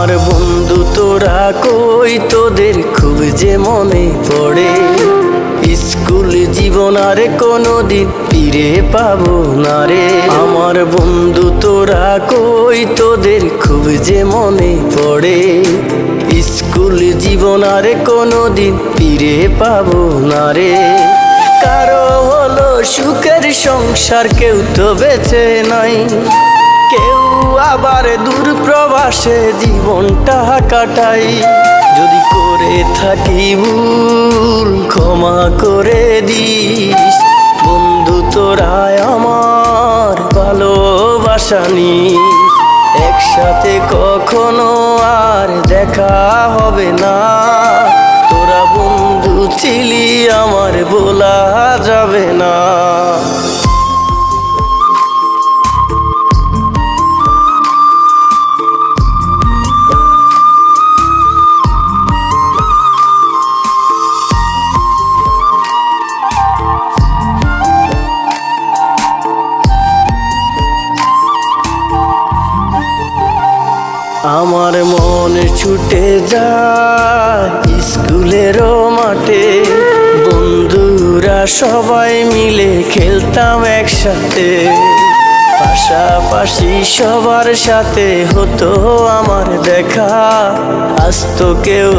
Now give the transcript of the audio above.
আমার বন্ধু তোরা কই, তোদের খুব যে মনে পড়ে। স্কুল জীবন আর কোনোদিন ফিরে পাবো না রে। আমার বন্ধু তোরা কই, তোদের খুব যে মনে পড়ে। স্কুল জীবন আর কোনোদিন ফিরে পাবো না রে। কারো হলো সুখের সংসার, কেউ তো বেঁচে নাই, কেউ আবার দূর প্রবাসে জীবনটা কাটাই। যদি করে থাকি ভুল ক্ষমা করে দিস, বন্ধু তোরা আমার ভালোবাসা নিস। একসাথে কখনো আর দেখা হবে না, তোরা বন্ধু ছিলি আমার বলা যাবে না। আমার মন ছুটে যায় স্কুলের মাঠে, বন্ধুরা সবাই মিলে খেলতাম একসাথে। পাশাপাশি সবার সাথে হতো আমার দেখা, আজ তো কেউ